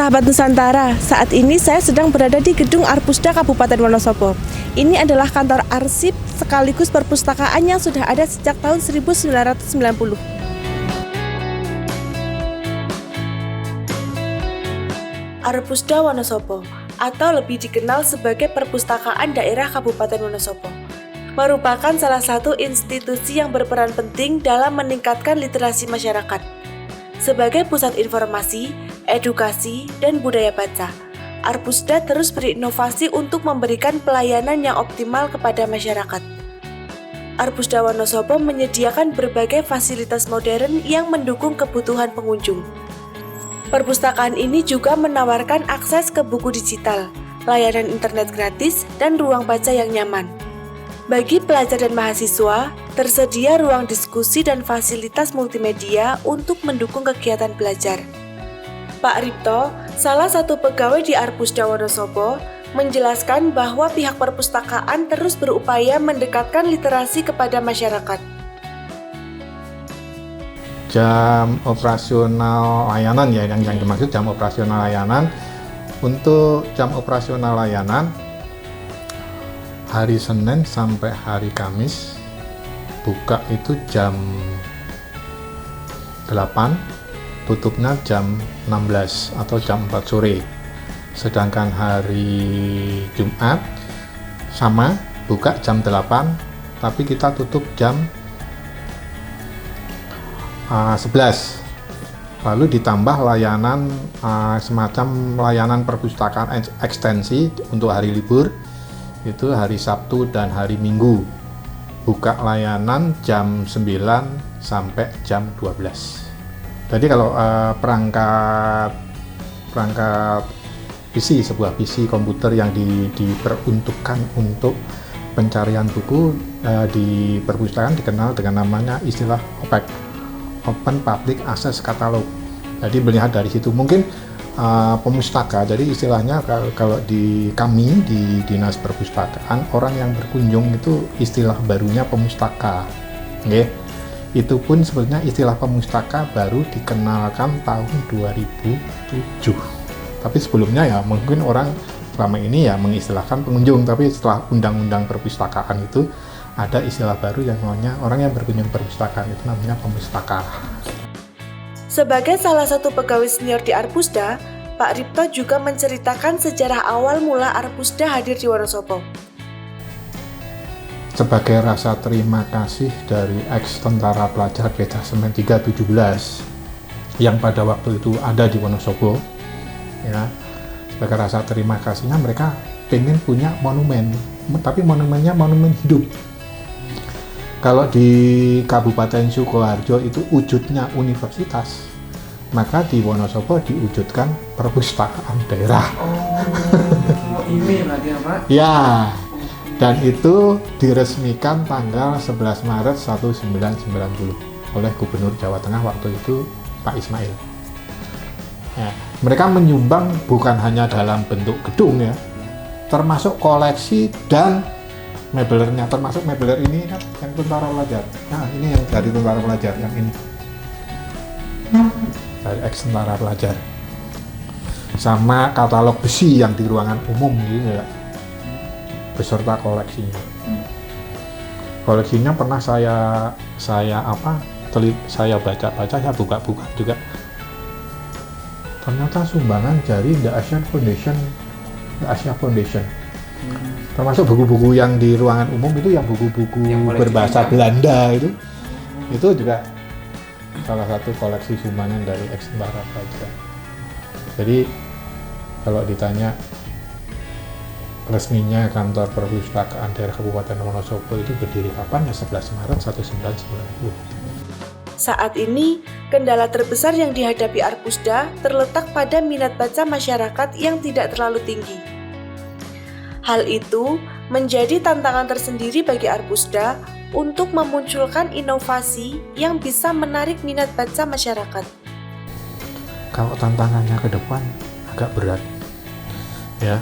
Sahabat Nusantara, saat ini saya sedang berada di Gedung Arpusda Kabupaten Wonosobo. Ini adalah kantor arsip sekaligus perpustakaan yang sudah ada sejak tahun 1990. Arpusda Wonosobo, atau lebih dikenal sebagai Perpustakaan Daerah Kabupaten Wonosobo, merupakan salah satu institusi yang berperan penting dalam meningkatkan literasi masyarakat. Sebagai pusat informasi, edukasi, dan budaya baca, Arpusda terus berinovasi untuk memberikan pelayanan yang optimal kepada masyarakat. Arpusda Wonosobo menyediakan berbagai fasilitas modern yang mendukung kebutuhan pengunjung. Perpustakaan ini juga menawarkan akses ke buku digital, layanan internet gratis, dan ruang baca yang nyaman. Bagi pelajar dan mahasiswa, tersedia ruang diskusi dan fasilitas multimedia untuk mendukung kegiatan belajar. Pak Ripto, salah satu pegawai di Arpusda Wonosobo, menjelaskan bahwa pihak perpustakaan terus berupaya mendekatkan literasi kepada masyarakat. Jam operasional layanan ya, yang dimaksud jam operasional layanan. Untuk jam operasional layanan, hari Senin sampai hari Kamis buka itu jam 8, tutupnya jam 16 atau jam 4 sore. Sedangkan hari Jumat sama, buka jam 8, tapi kita tutup jam 11. Lalu ditambah layanan semacam layanan perpustakaan ekstensi untuk hari libur, itu hari Sabtu dan hari Minggu. Buka layanan jam 9 sampai jam 12. Jadi kalau perangkat PC, sebuah PC komputer yang diperuntukkan untuk pencarian buku di perpustakaan dikenal dengan namanya istilah OPAC, Open Public Access Catalog. Jadi melihat dari situ mungkin pemustaka. Jadi istilahnya kalau di kami di Dinas Perpustakaan, orang yang berkunjung itu istilah barunya pemustaka. Okay. Itu pun sebenarnya istilah pemustaka baru dikenalkan tahun 2007. Tapi sebelumnya ya mungkin orang selama ini ya mengistilahkan pengunjung, tapi setelah Undang-Undang Perpustakaan itu ada istilah baru yang namanya orang yang berkunjung perpustakaan, itu namanya pemustaka. Sebagai salah satu pegawai senior di Arpusda, Pak Ripto juga menceritakan sejarah awal mula Arpusda hadir di Wonosobo. Sebagai rasa terima kasih dari ex-tentara pelajar Detasemen 317 yang pada waktu itu ada di Wonosobo, ya, sebagai rasa terima kasihnya mereka pengen punya monumen, tapi monumennya monumen hidup. Kalau di Kabupaten Sukoharjo itu wujudnya universitas, maka di Wonosobo diwujudkan perpustakaan daerah. Ini berarti ya, Pak? Ya, dan itu diresmikan tanggal 11 Maret 1990 oleh Gubernur Jawa Tengah waktu itu Pak Ismail. Ya, mereka menyumbang bukan hanya dalam bentuk gedung ya, termasuk koleksi dan mebelernya, termasuk mebeler ini kan yang tentara pelajar. Nah, ini yang dari tentara pelajar, yang ini dari ex tentara pelajar. Sama katalog besi yang di ruangan umum gitu ya, beserta koleksinya. Koleksinya pernah saya baca-baca, saya buka-buka juga. Ternyata sumbangan dari The Asia Foundation. Termasuk buku-buku yang di ruangan umum itu, yang buku-buku berbahasa Belanda itu juga salah satu koleksi sumbangan dari ex-tentara pelajar. Jadi kalau ditanya resminya kantor perpustakaan daerah Kabupaten Wonosobo itu berdiri kapan, ya 11 Maret 1990. Saat ini, kendala terbesar yang dihadapi Arpusda terletak pada minat baca masyarakat yang tidak terlalu tinggi. Hal itu menjadi tantangan tersendiri bagi Arpusda untuk memunculkan inovasi yang bisa menarik minat baca masyarakat. Kalau tantangannya ke depan agak berat, ya.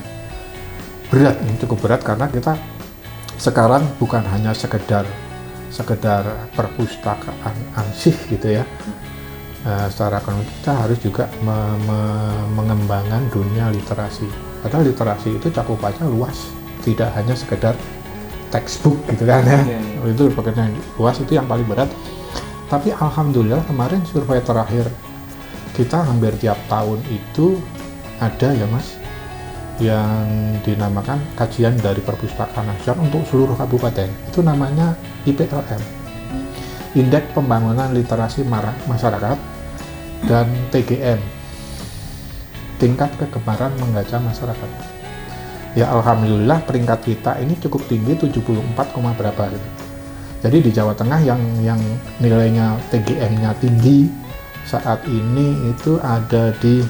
Berat, ini cukup berat karena kita sekarang bukan hanya sekedar perpustakaan ansih gitu ya, secara ekonomi kita harus juga mengembangkan dunia literasi. Padahal literasi itu cakupannya luas, tidak hanya sekedar textbook gitu kan ya. Itu pekerjaan luas, itu yang paling berat. Tapi alhamdulillah kemarin survei terakhir kita hampir tiap tahun itu ada ya Mas, yang dinamakan kajian dari Perpustakaan Nasional untuk seluruh kabupaten. Itu namanya IPLM, Indeks Pembangunan Literasi Masyarakat, dan TGM, Tingkat Kegemaran Membaca Masyarakat. Ya alhamdulillah peringkat kita ini cukup tinggi, 74, berapa gitu. Jadi di Jawa Tengah yang nilainya TGM-nya tinggi saat ini itu ada di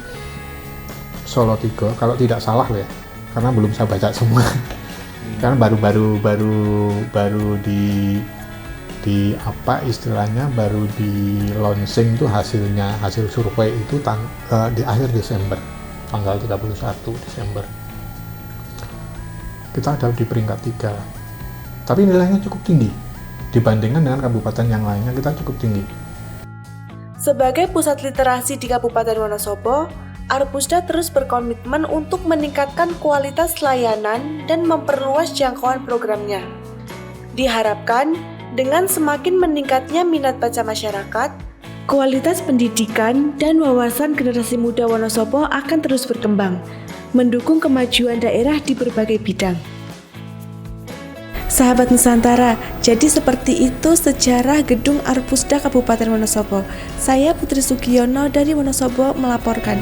Solo 3, kalau tidak salah ya, karena belum saya baca semua. Karena baru di apa istilahnya, baru di launching tuh hasil survei itu di akhir Desember, tanggal 31 Desember. Kita ada di peringkat 3, tapi nilainya cukup tinggi dibandingkan dengan kabupaten yang lainnya, kita cukup tinggi. Sebagai pusat literasi di Kabupaten Wonosobo, Arpusda terus berkomitmen untuk meningkatkan kualitas layanan dan memperluas jangkauan programnya. Diharapkan dengan semakin meningkatnya minat baca masyarakat, kualitas pendidikan dan wawasan generasi muda Wonosobo akan terus berkembang, mendukung kemajuan daerah di berbagai bidang. Sahabat Nusantara, jadi seperti itu sejarah Gedung Arpusda Kabupaten Wonosobo. Saya Putri Sugiono dari Wonosobo melaporkan.